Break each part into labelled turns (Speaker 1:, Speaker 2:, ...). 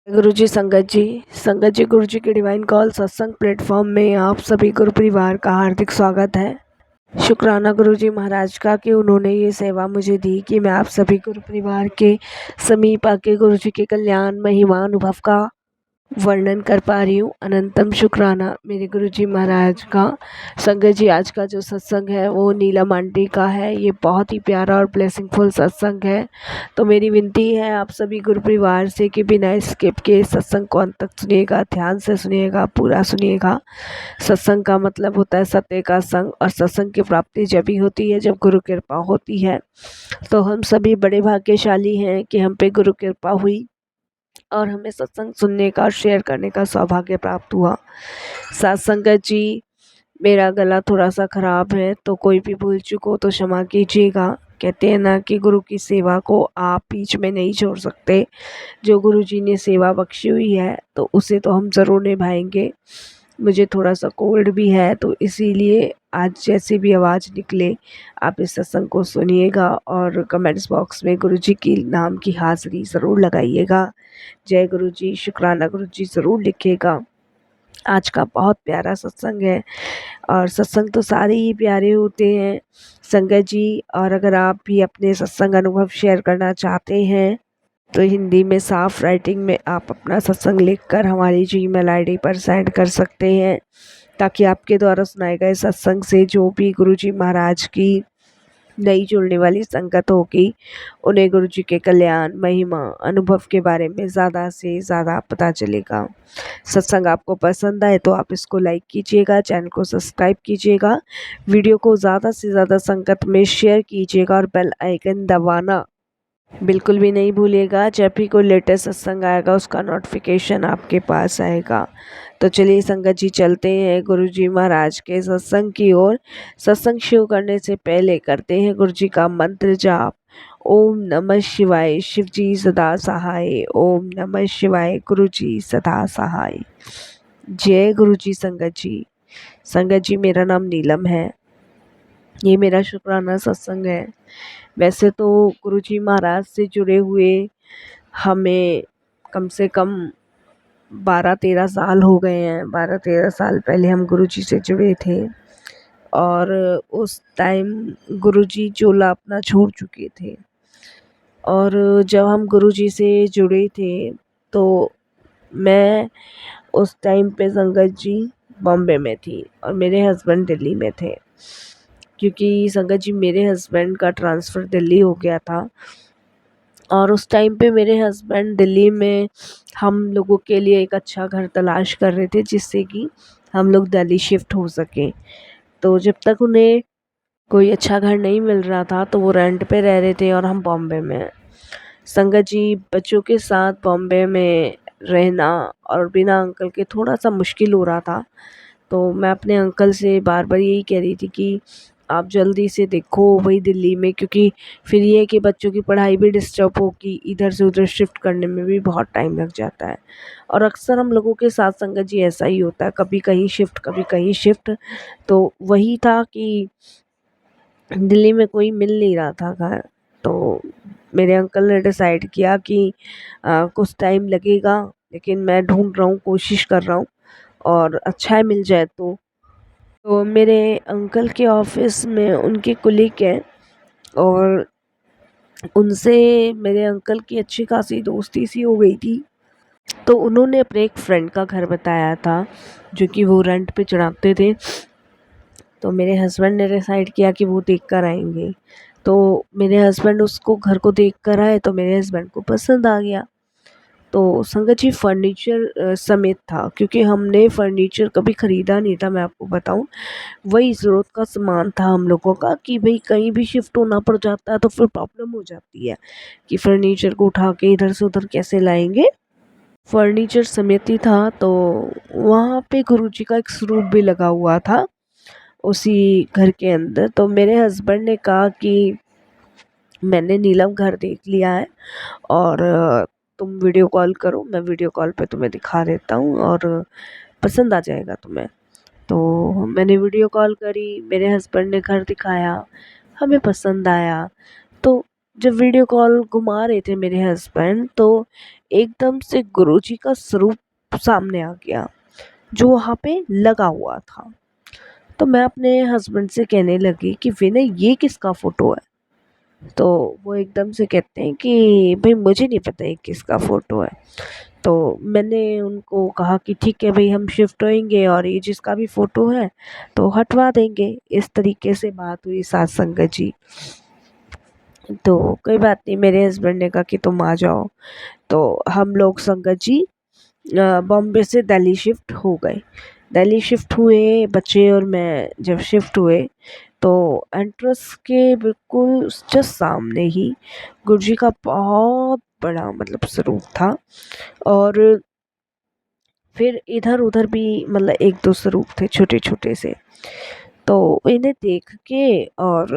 Speaker 1: संगत जी गुरु जी के divine call सत्संग प्लेटफॉर्म में आप सभी गुरु परिवार का हार्दिक स्वागत है। शुक्राना गुरु जी महाराज का कि उन्होंने ये सेवा मुझे दी कि मैं आप सभी गुरु परिवार के समीप आके गुरु जी के कल्याण महिमा अनुभव का वर्णन कर पा रही हूँ। अनंतम शुक्राना मेरे गुरुजी महाराज का। संगत जी, आज का जो सत्संग है वो नीलम आंटी का है। ये बहुत ही प्यारा और ब्लेसिंगफुल सत्संग है। तो मेरी विनती है आप सभी गुरु परिवार से कि बिना स्किप के सत्संग को अंत तक सुनिएगा, ध्यान से सुनिएगा, पूरा सुनिएगा। सत्संग का मतलब होता है सत्य का संग, और सत्संग की प्राप्ति जब ही होती है जब गुरु कृपा होती है। तो हम सभी बड़े भाग्यशाली हैं कि हम पे गुरु कृपा हुई और हमें सत्संग सुनने का और शेयर करने का सौभाग्य प्राप्त हुआ। साथ संगत जी, मेरा गला थोड़ा सा ख़राब है, तो कोई भी भूल चूक हो तो क्षमा कीजिएगा। कहते हैं ना कि गुरु की सेवा को आप बीच में नहीं छोड़ सकते। जो गुरु जी ने सेवा बख्शी हुई है तो उसे तो हम ज़रूर निभाएंगे। मुझे थोड़ा सा कोल्ड भी है, तो इसीलिए आज जैसे भी आवाज़ निकले आप इस सत्संग को सुनिएगा और कमेंट्स बॉक्स में गुरु जी की नाम की हाज़िरी ज़रूर लगाइएगा। जय गुरु जी, शुक्राना गुरु जी ज़रूर लिखिएगा। आज का बहुत प्यारा सत्संग है और सत्संग तो सारे ही प्यारे होते हैं संगत जी। और अगर आप भी अपने सत्संग अनुभव शेयर करना चाहते हैं तो हिंदी में साफ राइटिंग में आप अपना सत्संग लिखकर हमारी जीमेल आईडी पर सेंड कर सकते हैं, ताकि आपके द्वारा सुनाए गए सत्संग से जो भी गुरुजी महाराज की नई जुड़ने वाली संगत होगी उन्हें गुरु जी के कल्याण महिमा अनुभव के बारे में ज़्यादा से ज़्यादा पता चलेगा। सत्संग आपको पसंद आए तो आप इसको लाइक कीजिएगा, चैनल को सब्सक्राइब कीजिएगा, वीडियो को ज़्यादा से ज़्यादा संगत में शेयर कीजिएगा और बेल आइकन दबाना बिल्कुल भी नहीं भूलिएगा। जब भी कोई लेटेस्ट सत्संग आएगा उसका नोटिफिकेशन आपके पास आएगा। तो चलिए संगत जी, चलते हैं गुरु जी महाराज के सत्संग की ओर। सत्संग शुरू करने से पहले करते हैं गुरु जी का मंत्र जाप। ओम नमः शिवाय, शिव जी सदा सहाय। ओम नमः शिवाय, गुरु जी सदा सहाय। जय गुरु जी। संगत जी, मेरा नाम नीलम है। ये मेरा शुक्राना सत्संग है। वैसे तो गुरुजी महाराज से जुड़े हुए हमें कम से कम 12-13 साल हो गए हैं। 12-13 साल पहले हम गुरुजी से जुड़े थे और उस टाइम गुरुजी चोला अपना छोड़ चुके थे। और जब हम गुरुजी से जुड़े थे तो मैं उस टाइम पे संगत जी बॉम्बे में थी और मेरे हस्बैंड दिल्ली में थे, क्योंकि संगत जी मेरे हस्बैंड का ट्रांसफ़र दिल्ली हो गया था। और उस टाइम पे मेरे हस्बैंड दिल्ली में हम लोगों के लिए एक अच्छा घर तलाश कर रहे थे जिससे कि हम लोग दिल्ली शिफ्ट हो सकें। तो जब तक उन्हें कोई अच्छा घर नहीं मिल रहा था तो वो रेंट पे रह रहे थे और हम बॉम्बे में। संगत जी, बच्चों के साथ बॉम्बे में रहना और बिना अंकल के थोड़ा सा मुश्किल हो रहा था। तो मैं अपने अंकल से बार बार यही कह रही थी कि आप जल्दी से देखो वही दिल्ली में, क्योंकि फिर ये है कि बच्चों की पढ़ाई भी डिस्टर्ब होगी, इधर से उधर शिफ्ट करने में भी बहुत टाइम लग जाता है। और अक्सर हम लोगों के साथ संगत जी ऐसा ही होता है, कभी कहीं शिफ्ट कभी कहीं शिफ्ट। तो वही था कि दिल्ली में कोई मिल नहीं रहा था घर। तो मेरे अंकल ने डिसाइड किया कि कुछ टाइम लगेगा लेकिन मैं ढूंढ रहा हूँ, कोशिश कर रहा हूँ और अच्छा है मिल जाए तो मेरे अंकल के ऑफिस में उनके कुलीग हैं और उनसे मेरे अंकल की अच्छी खासी दोस्ती सी हो गई थी। तो उन्होंने अपने एक फ्रेंड का घर बताया था जो कि वो रेंट पे चढ़ाते थे। तो मेरे हस्बैंड ने डिसाइड किया कि वो देख कर आएंगे। तो मेरे हस्बैंड उसको घर को देख कर आए तो मेरे हस्बैंड को पसंद आ गया। तो संगत जी फर्नीचर समेत था, क्योंकि हमने फर्नीचर कभी ख़रीदा नहीं था। मैं आपको बताऊं, वही ज़रूरत का सामान था हम लोगों का कि भाई कहीं भी शिफ्ट होना पड़ जाता है तो फिर प्रॉब्लम हो जाती है कि फर्नीचर को उठा के इधर से उधर कैसे लाएंगे। फर्नीचर समेत ही था। तो वहाँ पे गुरुजी का एक स्वरूप भी लगा हुआ था उसी घर के अंदर। तो मेरे हस्बैंड ने कहा कि मैंने नीलम घर देख लिया है और तुम वीडियो कॉल करो, मैं वीडियो कॉल पे तुम्हें दिखा देता हूँ और पसंद आ जाएगा तुम्हें। तो मैंने वीडियो कॉल करी, मेरे हस्बैंड ने घर दिखाया, हमें पसंद आया। तो जब वीडियो कॉल घुमा रहे थे मेरे हस्बैंड, तो एकदम से गुरुजी का स्वरूप सामने आ गया जो वहाँ पे लगा हुआ था। तो मैं अपने हस्बैंड से कहने लगी कि विनय ये किसका फ़ोटो है? तो वो एकदम से कहते हैं कि भाई मुझे नहीं पता ये किसका फ़ोटो है। तो मैंने उनको कहा कि ठीक है भाई, हम शिफ्ट होएंगे और ये जिसका भी फ़ोटो है तो हटवा देंगे। इस तरीके से बात हुई साथ संगत जी। तो कोई बात नहीं, मेरे हस्बैंड ने कहा कि तुम आ जाओ। तो हम लोग संगत जी बॉम्बे से दिल्ली शिफ्ट हो गए। दिल्ली शिफ्ट हुए बच्चे और मैं जब शिफ्ट हुए, तो एंट्रेंस के बिल्कुल जस्ट सामने ही गुरुजी का बहुत बड़ा मतलब स्वरूप था। और फिर इधर उधर भी मतलब एक दो स्वरूप थे छोटे छोटे से। तो इन्हें देख के और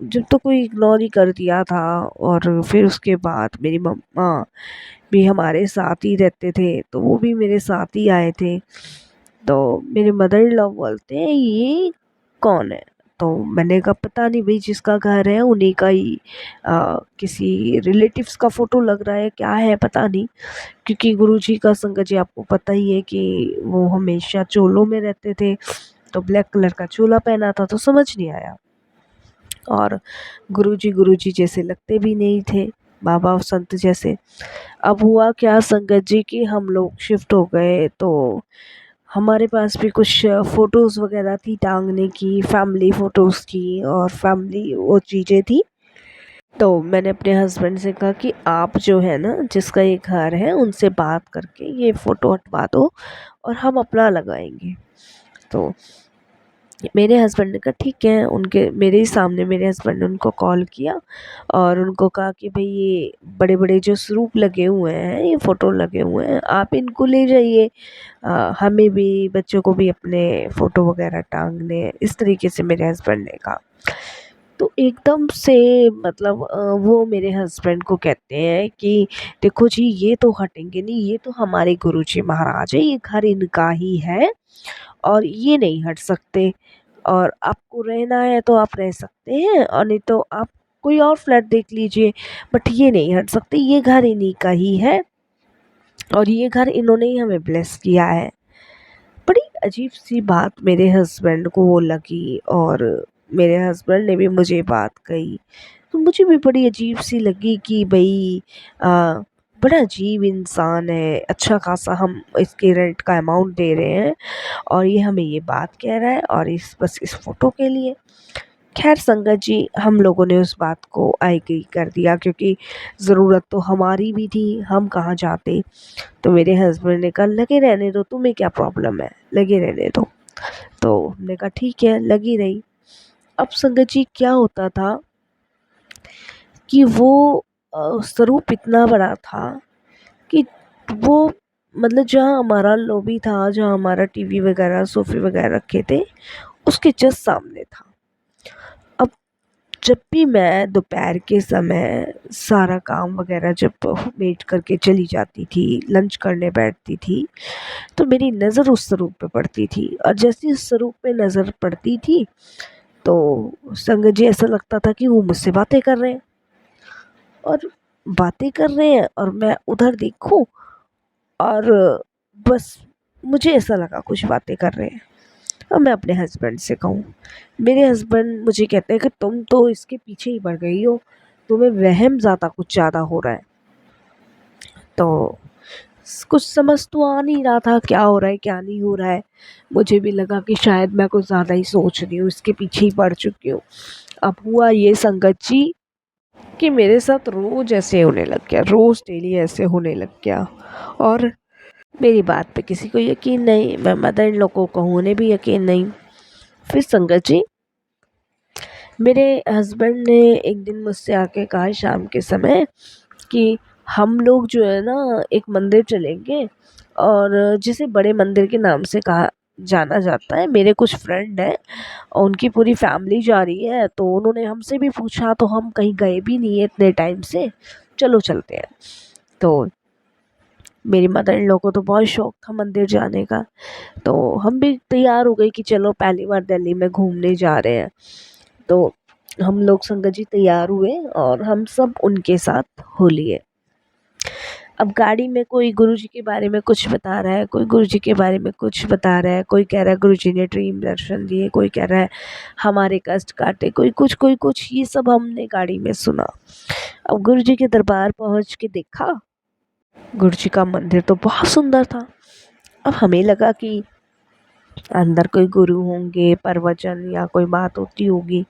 Speaker 1: जब तो कोई इग्नोर ही कर दिया था। और फिर उसके बाद मेरी मम्मा भी हमारे साथ ही रहते थे, तो वो भी मेरे साथ ही आए थे। तो मेरे मदर इन लॉ बोलते हैं ये कौन है? तो मैंने कहा पता नहीं भाई, जिसका घर है उन्हीं का ही किसी रिलेटिव्स का फ़ोटो लग रहा है, क्या है पता नहीं। क्योंकि गुरुजी का संगत जी आपको पता ही है कि वो हमेशा चोलों में रहते थे, तो ब्लैक कलर का चोला पहना था तो समझ नहीं आया। और गुरुजी जैसे लगते भी नहीं थे, बाबा संत जैसे। अब हुआ क्या संगत जी कि हम लोग शिफ्ट हो गए, तो हमारे पास भी कुछ फ़ोटोज़ वगैरह थी टांगने की, फैमिली फ़ोटोज़ की और फैमिली वो चीज़ें थी। तो मैंने अपने हस्बैंड से कहा कि आप जो है ना, जिसका ये घर है उनसे बात करके ये फ़ोटो हटवा दो और हम अपना लगाएंगे। तो मेरे हस्बैंड ने कहा ठीक है। उनके मेरे ही सामने मेरे हस्बैंड ने उनको कॉल किया और उनको कहा कि भाई ये बड़े बड़े जो स्वरूप लगे हुए हैं, ये फ़ोटो लगे हुए हैं, आप इनको ले जाइए। हमें भी बच्चों को भी अपने फ़ोटो वगैरह टांगने हैं। इस तरीके से मेरे हस्बैंड ने कहा। तो एकदम से मतलब वो मेरे हस्बैंड को कहते हैं कि देखो जी, ये तो हटेंगे नहीं, ये तो हमारे गुरुजी महाराज है, ये घर इनका ही है और ये नहीं हट सकते। और आपको रहना है तो आप रह सकते हैं और नहीं तो आप कोई और फ्लैट देख लीजिए, बट ये नहीं हट सकते, ये घर इन्हीं का ही है और ये घर इन्होंने ही हमें ब्लेस किया है। बड़ी अजीब सी बात मेरे हस्बैंड को वो लगी और मेरे हस्बैंड ने भी मुझे बात कही, तो मुझे भी बड़ी अजीब सी लगी कि भाई बड़ा अजीब इंसान है। अच्छा खासा हम इसके रेंट का अमाउंट दे रहे हैं और ये हमें ये बात कह रहा है और बस इस फ़ोटो के लिए। खैर संगत जी, हम लोगों ने उस बात को आईगई कर दिया क्योंकि ज़रूरत तो हमारी भी थी, हम कहाँ जाते। तो मेरे हस्बैंड ने कहा लगे रहने दो, तुम्हें क्या प्रॉब्लम है, लगे रहने दो। तो हमने कहा ठीक है, लगी रही। अब संगत जी क्या होता था कि वो स्वरूप इतना बड़ा था कि वो मतलब जहाँ हमारा लॉबी था, जहाँ हमारा टीवी वगैरह सोफ़े वगैरह रखे थे, उसके जस्ट सामने था। अब जब भी मैं दोपहर के समय सारा काम वगैरह जब मेट करके चली जाती थी, लंच करने बैठती थी, तो मेरी नज़र उस स्वरूप पे पड़ती थी। और जैसे ही उस स्वरूप पे नज़र पड़ती थी, तो संगत जी ऐसा लगता था कि वो मुझसे बातें कर रहे हैं और बातें कर रहे हैं और मैं उधर देखूं और बस मुझे ऐसा लगा कुछ बातें कर रहे हैं। अब मैं अपने हस्बैंड से कहूँ, मेरे हस्बैंड मुझे कहते हैं कि तुम तो इसके पीछे ही पड़ गई हो, तुम्हें वहम कुछ ज़्यादा हो रहा है। तो कुछ समझ तो आ नहीं रहा था क्या हो रहा है क्या नहीं हो रहा है। मुझे भी लगा कि शायद मैं कुछ ज़्यादा ही सोच रही हूँ, इसके पीछे ही पड़ चुकी हूँ। अब हुआ ये संगत जी कि मेरे साथ रोज़ ऐसे होने लग गया, रोज़ डेली ऐसे होने लग गया और मेरी बात पे किसी को यकीन नहीं, मैं मदर इन लॉ को कहूँ उन्हें भी यकीन नहीं। फिर संगत जी, मेरे हस्बैंड ने एक दिन मुझसे आके कहा शाम के समय कि हम लोग जो है ना एक मंदिर चलेंगे और जिसे बड़े मंदिर के नाम से कहा जाना जाता है। मेरे कुछ फ्रेंड हैं और उनकी पूरी फैमिली जा रही है, तो उन्होंने हमसे भी पूछा, तो हम कहीं गए भी नहीं है इतने टाइम से, चलो चलते हैं। तो मेरी मदर इन लॉ को तो बहुत शौक था मंदिर जाने का, तो हम भी तैयार हो गए कि चलो पहली बार दिल्ली में घूमने जा रहे हैं। तो हम लोग संगत जी तैयार हुए और हम सब उनके साथ हो लिए। अब गाड़ी में कोई गुरुजी के बारे में कुछ बता रहा है, कोई गुरुजी के बारे में कुछ बता रहा है, कोई कह रहा है गुरुजी ने ड्रीम दर्शन दिए, कोई कह रहा है हमारे कष्ट काटे, कोई कुछ, ये सब हमने गाड़ी में सुना। अब गुरुजी के दरबार पहुंच के देखा, गुरुजी का मंदिर तो बहुत सुंदर था। अब हमें लगा कि अंदर कोई गुरु होंगे, प्रवचन या कोई बात होती होगी,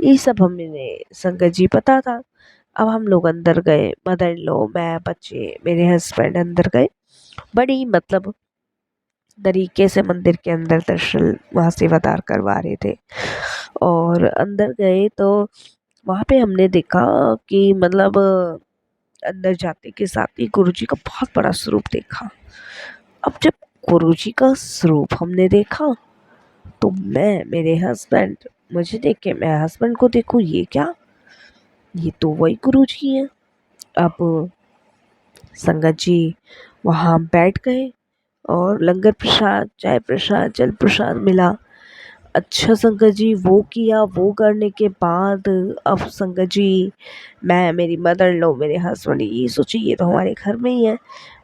Speaker 1: ये सब हमें संगत जी पता था। अब हम लोग अंदर गए, मदर इन लॉ, मैं, बच्चे, मेरे हस्बैंड अंदर गए। बड़ी मतलब तरीके से मंदिर के अंदर दर्शन वहाँ सेवादार करवा रहे थे। और अंदर गए तो वहाँ पे हमने देखा कि मतलब अंदर जाते के साथ ही गुरुजी का बहुत बड़ा स्वरूप देखा। अब जब गुरुजी का स्वरूप हमने देखा तो मैं, मेरे हस्बैंड, मुझे देख के मैं हस्बैंड को देखूं, ये क्या, ये तो वही गुरुजी हैं। अब संगत जी वहाँ बैठ गए और लंगर प्रसाद, चाय प्रसाद, जल प्रसाद मिला। अच्छा संगत जी वो किया, वो करने के बाद अब संगत जी, मैं, मेरी मदर इन लॉ, मेरे हस्बैंड, ये सोचिए ये तो हमारे घर में ही है।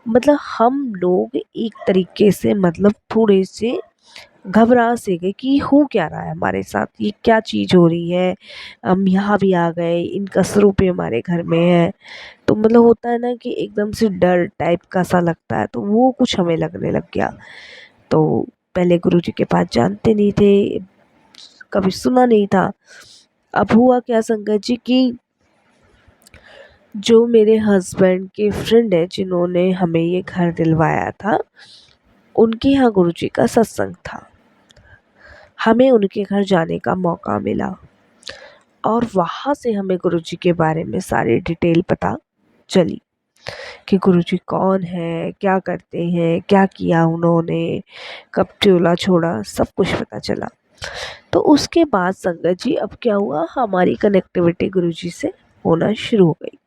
Speaker 1: मतलब हम लोग एक तरीके से मतलब थोड़े से घबरा से गए कि हो क्या रहा है हमारे साथ, ये क्या चीज़ हो रही है, हम यहाँ भी आ गए, इनका स्वरूप भी हमारे घर में है। तो मतलब होता है ना कि एकदम से डर टाइप का सा लगता है, तो वो कुछ हमें लगने लग गया। तो पहले गुरुजी के पास जानते नहीं थे, कभी सुना नहीं था। अब हुआ क्या संगत जी कि जो मेरे हस्बैंड के फ्रेंड है जिन्होंने हमें ये घर दिलवाया था, उनके यहाँ गुरुजी का सत्संग था। हमें उनके घर जाने का मौका मिला और वहाँ से हमें गुरुजी के बारे में सारी डिटेल पता चली कि गुरुजी कौन है, क्या करते हैं, क्या किया उन्होंने, कब चोला छोड़ा, सब कुछ पता चला। तो उसके बाद संगत जी अब क्या हुआ, हमारी कनेक्टिविटी गुरुजी से होना शुरू हो गई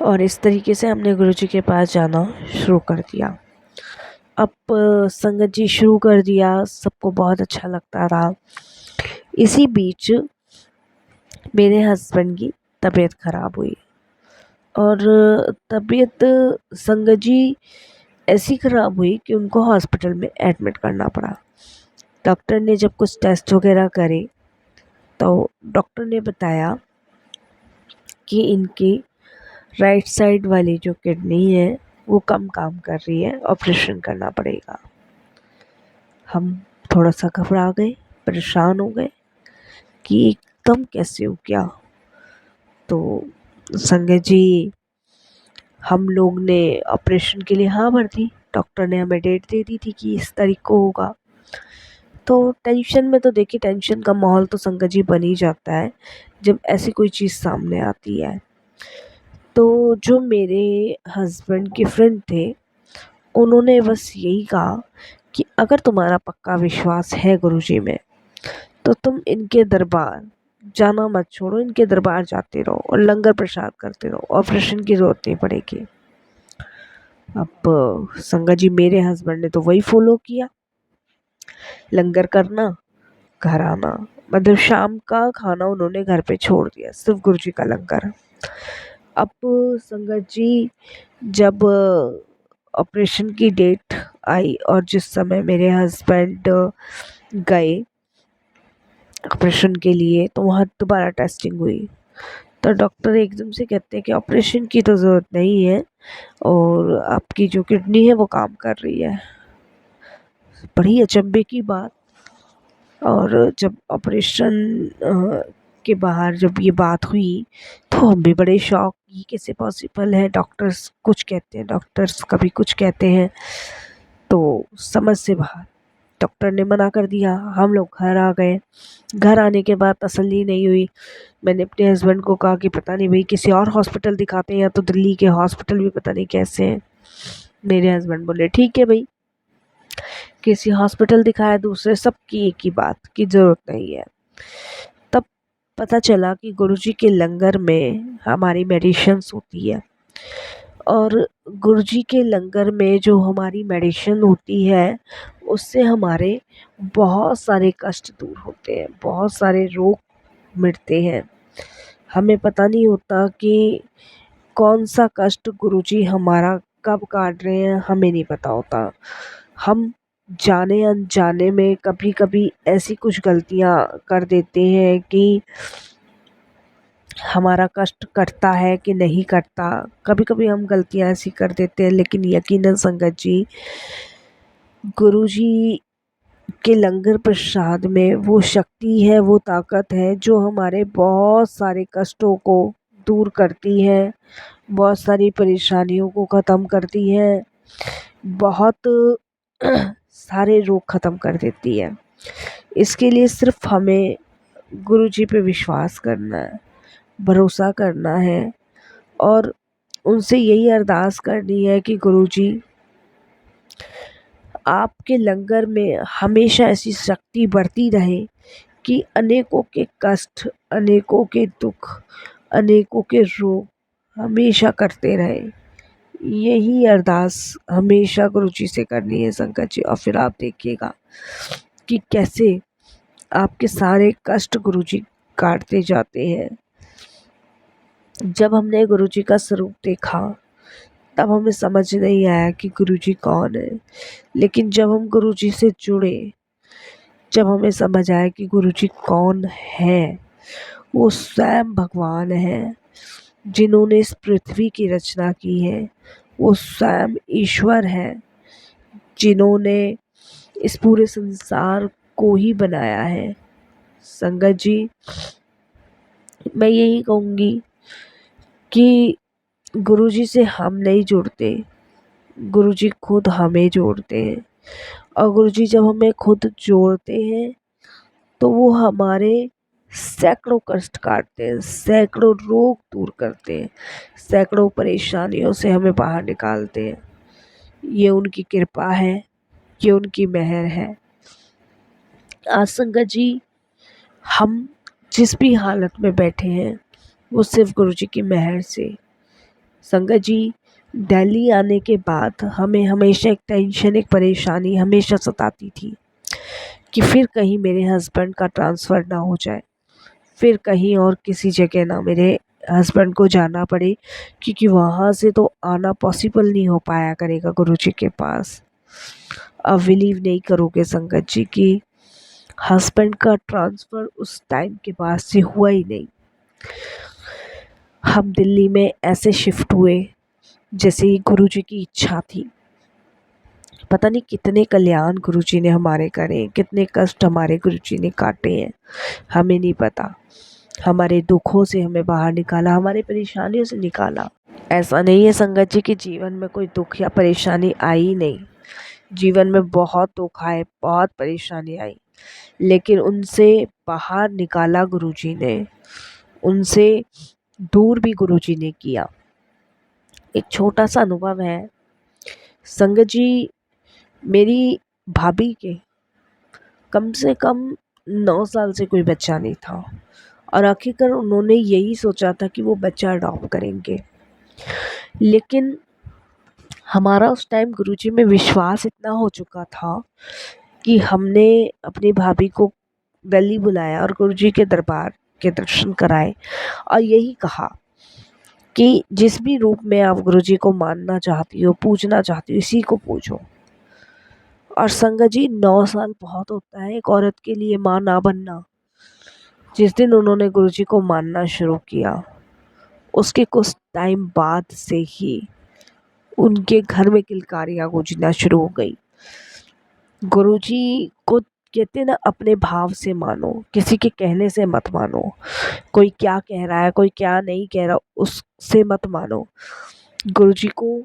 Speaker 1: और इस तरीके से हमने गुरुजी के पास जाना शुरू कर दिया। अब संगत जी शुरू कर दिया, सबको बहुत अच्छा लगता था। इसी बीच मेरे हस्बैंड की तबीयत ख़राब हुई और तबीयत संगत जी ऐसी ख़राब हुई कि उनको हॉस्पिटल में एडमिट करना पड़ा। डॉक्टर ने जब कुछ टेस्ट वगैरह करे तो डॉक्टर ने बताया कि इनकी राइट साइड वाली जो किडनी है वो कम काम कर रही है, ऑपरेशन करना पड़ेगा। हम थोड़ा सा घबरा गए, परेशान हो गए कि एकदम कैसे हो गया। तो संगत जी हम लोग ने ऑपरेशन के लिए हाँ भर दी। डॉक्टर ने हमें डेट दे दी थी कि इस तारीख को होगा। तो टेंशन में तो देखिए, टेंशन का माहौल तो संगत जी बन ही जाता है जब ऐसी कोई चीज़ सामने आती है। तो जो मेरे हस्बैंड के फ्रेंड थे उन्होंने बस यही कहा कि अगर तुम्हारा पक्का विश्वास है गुरुजी में तो तुम इनके दरबार जाना मत छोड़ो, इनके दरबार जाते रहो और लंगर प्रसाद करते रहो, ऑपरेशन की ज़रूरत नहीं पड़ेगी। अब संगत जी मेरे हस्बैंड ने तो वही फॉलो किया, लंगर करना, घर आना। मतलब शाम का खाना उन्होंने घर पे छोड़ दिया, सिर्फ गुरुजी का लंगर। अब संगत जी जब ऑपरेशन की डेट आई और जिस समय मेरे हस्बैंड गए ऑपरेशन के लिए तो वहाँ दोबारा टेस्टिंग हुई। तो डॉक्टर एकदम से कहते हैं कि ऑपरेशन की तो ज़रूरत नहीं है और आपकी जो किडनी है वो काम कर रही है। बड़ी अचंभे की बात। और जब ऑपरेशन के बाहर जब ये बात हुई तो हम भी बड़े शॉक, ये कैसे पॉसिबल है, डॉक्टर्स कुछ कहते हैं, डॉक्टर्स कभी कुछ कहते हैं, तो समझ से बाहर। डॉक्टर ने मना कर दिया, हम लोग घर आ गए। घर आने के बाद तसल्ली नहीं हुई। मैंने अपने हस्बैंड को कहा कि पता नहीं भाई किसी और हॉस्पिटल दिखाते हैं, या तो दिल्ली के हॉस्पिटल भी पता नहीं कैसे हैं। मेरे हस्बैंड बोले ठीक है भाई, किसी हॉस्पिटल दिखाया, दूसरे सबकी एक ही बात की ज़रूरत नहीं है। तब पता चला कि गुरुजी के लंगर में हमारी मेडिसिन्स होती है और गुरुजी के लंगर में जो हमारी मेडिसिन होती है उससे हमारे बहुत सारे कष्ट दूर होते हैं, बहुत सारे रोग मिटते हैं। हमें पता नहीं होता कि कौन सा कष्ट गुरुजी हमारा कब काट रहे हैं, हमें नहीं पता होता। हम जाने अनजाने में कभी कभी ऐसी कुछ गलतियां कर देते हैं कि हमारा कष्ट कटता है कि नहीं कटता। कभी कभी हम गलतियां ऐसी कर देते हैं, लेकिन यकीनन संगत जी, गुरुजी के लंगर प्रसाद में वो शक्ति है, वो ताकत है जो हमारे बहुत सारे कष्टों को दूर करती है, बहुत सारी परेशानियों को ख़त्म करती है, बहुत सारे रोग ख़त्म कर देती है। इसके लिए सिर्फ हमें गुरुजी पे विश्वास करना है, भरोसा करना है और उनसे यही अरदास करनी है कि गुरुजी आपके लंगर में हमेशा ऐसी शक्ति बढ़ती रहे कि अनेकों के कष्ट, अनेकों के दुख, अनेकों के रोग हमेशा करते रहे। यही अरदास हमेशा गुरुजी से करनी है संगत जी। और फिर आप देखिएगा कि कैसे आपके सारे कष्ट गुरुजी काटते जाते हैं। जब हमने गुरुजी का स्वरूप देखा तब हमें समझ नहीं आया कि गुरुजी कौन है, लेकिन जब हम गुरुजी से जुड़े, जब हमें समझ आया कि गुरुजी कौन है, वो स्वयं भगवान है जिन्होंने इस पृथ्वी की रचना की है। वो स्वयं ईश्वर है जिन्होंने इस पूरे संसार को ही बनाया है। संगत जी, मैं यही कहूँगी कि गुरुजी से हम नहीं जुड़ते, गुरुजी खुद हमें जोड़ते हैं। और गुरुजी जब हमें खुद जोड़ते हैं तो वो हमारे सैकड़ों कष्ट काटते हैं, सैकड़ों रोग दूर करते हैं, सैकड़ों परेशानियों से हमें बाहर निकालते हैं। ये उनकी कृपा है, ये उनकी मेहर है। आज संगत जी, हम जिस भी हालत में बैठे हैं वो सिर्फ गुरुजी की मेहर से। संगत जी, दिल्ली आने के बाद हमें हमेशा एक टेंशन, एक परेशानी हमेशा सताती थी कि फिर कहीं मेरे हस्बैंड का ट्रांसफ़र ना हो जाए, फिर कहीं और किसी जगह ना मेरे हस्बैंड को जाना पड़े, क्योंकि वहाँ से तो आना पॉसिबल नहीं हो पाया करेगा गुरुजी के पास। अब बिलीव नहीं करोगे संगत जी कि हस्बैंड का ट्रांसफ़र उस टाइम के बाद से हुआ ही नहीं। हम दिल्ली में ऐसे शिफ्ट हुए जैसे ही गुरुजी की इच्छा थी। पता नहीं कितने कल्याण गुरुजी ने हमारे करे, कितने कष्ट हमारे गुरुजी ने काटे हैं, हमें नहीं पता। हमारे दुखों से हमें बाहर निकाला, हमारी परेशानियों से निकाला। ऐसा नहीं है संगत जी कि जीवन में कोई दुख या परेशानी आई ही नहीं। जीवन में बहुत दुख आए, बहुत परेशानी आई, लेकिन उनसे बाहर निकाला गुरुजी ने, उनसे दूर भी गुरुजी ने किया। एक छोटा सा अनुभव है संगत जी, मेरी भाभी के कम से कम 9 साल से कोई बच्चा नहीं था और आखिरकार उन्होंने यही सोचा था कि वो बच्चा अडॉप्ट करेंगे। लेकिन हमारा उस टाइम गुरुजी में विश्वास इतना हो चुका था कि हमने अपनी भाभी को दिल्ली बुलाया और गुरुजी के दरबार के दर्शन कराए और यही कहा कि जिस भी रूप में आप गुरुजी को मानना चाहती हो, पूजना चाहती हो, इसी को पूजो। और संगत जी, 9 साल बहुत होता है एक औरत के लिए माँ ना बनना। जिस दिन उन्होंने गुरुजी को मानना शुरू किया, उसके कुछ टाइम बाद से ही उनके घर में किलकारियाँ गूंजना शुरू हो गई। गुरुजी को कहते ना, अपने भाव से मानो, किसी के कहने से मत मानो। कोई क्या कह रहा है, कोई क्या नहीं कह रहा, उससे मत मानो। गुरुजी को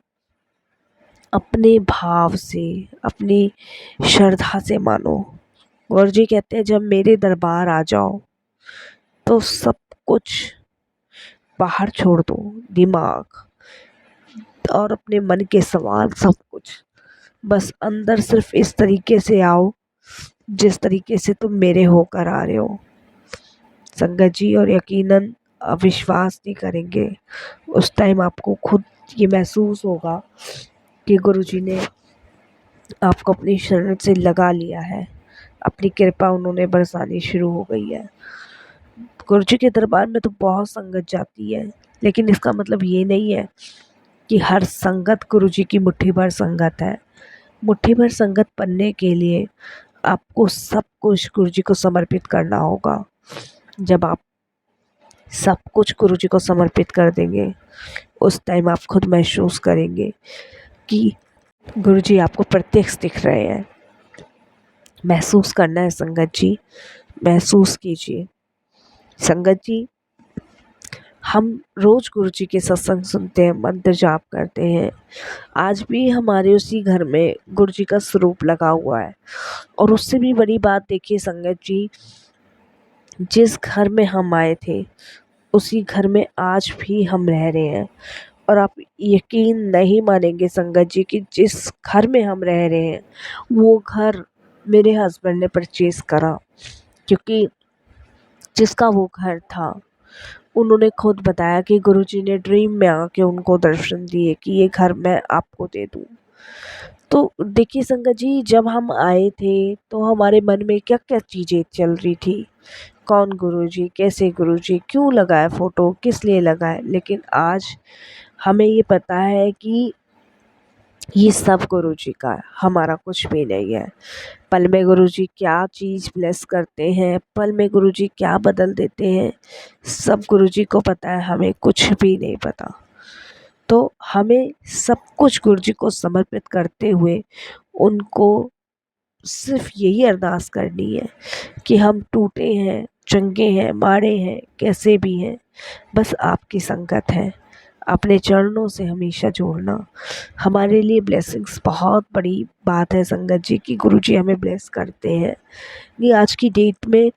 Speaker 1: अपने भाव से, अपनी श्रद्धा से मानो। गुरुजी कहते हैं जब मेरे दरबार आ जाओ तो सब कुछ बाहर छोड़ दो, दिमाग और अपने मन के सवाल सब कुछ, बस अंदर सिर्फ इस तरीके से आओ जिस तरीके से तुम मेरे होकर आ रहे हो। संगत जी, और यकीनन आप विश्वास नहीं करेंगे, उस टाइम आपको खुद ये महसूस होगा कि गुरुजी ने आपको अपनी शरण से लगा लिया है, अपनी कृपा उन्होंने बरसानी शुरू हो गई है। गुरु जी के दरबार में तो बहुत संगत जाती है, लेकिन इसका मतलब ये नहीं है कि हर संगत गुरु जी की मुट्ठी भर संगत है। मुट्ठी भर संगत बनने के लिए आपको सब कुछ गुरु जी को समर्पित करना होगा। जब आप सब कुछ गुरु जी को समर्पित कर देंगे, उस टाइम आप खुद महसूस करेंगे कि गुरु जी आपको प्रत्यक्ष दिख रहे हैं। महसूस करना है संगत जी, महसूस कीजिए। संगत जी, हम रोज गुरु जी के सत्संग सुनते हैं, मंत्र जाप करते हैं। आज भी हमारे उसी घर में गुरु जी का स्वरूप लगा हुआ है। और उससे भी बड़ी बात देखिए संगत जी, जिस घर में हम आए थे उसी घर में आज भी हम रह रहे हैं। और आप यकीन नहीं मानेंगे संगत जी कि जिस घर में हम रह रहे हैं वो घर मेरे हस्बैंड ने परचेज करा, क्योंकि जिसका वो घर था उन्होंने खुद बताया कि गुरुजी ने ड्रीम में आके उनको दर्शन दिए कि ये घर मैं आपको दे दूँ। तो देखिए संगत जी, जब हम आए थे तो हमारे मन में क्या क्या चीज़ें चल रही थी, कौन गुरुजी, कैसे गुरुजी, क्यों लगाया फ़ोटो, किस लिए लगाया। लेकिन आज हमें ये पता है कि ये सब गुरुजी का है, हमारा कुछ भी नहीं है। पल में गुरुजी क्या चीज़ ब्लेस करते हैं, पल में गुरुजी क्या बदल देते हैं, सब गुरुजी को पता है, हमें कुछ भी नहीं पता। तो हमें सब कुछ गुरुजी को समर्पित करते हुए उनको सिर्फ यही अरदास करनी है कि हम टूटे हैं, चंगे हैं, माड़े हैं, कैसे भी हैं, बस आपकी संगत है। अपने चरणों से हमेशा जोड़ना हमारे लिए ब्लेसिंग्स बहुत बड़ी बात है संगत जी कि गुरुजी हमें ब्लेस करते हैं। ये आज की डेट में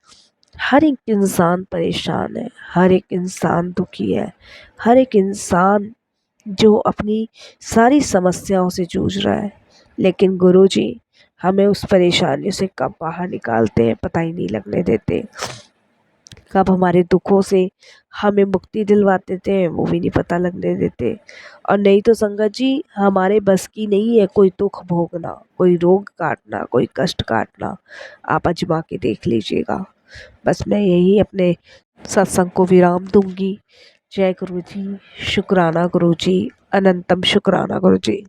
Speaker 1: हर एक इंसान परेशान है, हर एक इंसान दुखी है, हर एक इंसान जो अपनी सारी समस्याओं से जूझ रहा है। लेकिन गुरुजी हमें उस परेशानी से कब बाहर निकालते हैं पता ही नहीं लगने देते। कब हमारे दुखों से हमें मुक्ति दिलवा देते हैं वो भी नहीं पता लगने देते। और नहीं तो संगत जी, हमारे बस की नहीं है कोई दुख भोगना, कोई रोग काटना, कोई कष्ट काटना। आप आजमा के देख लीजिएगा। बस मैं यही अपने सत्संग को विराम दूंगी। जय गुरु जी, शुक्राना गुरु जी, अनंतम शुक्राना गुरु जी।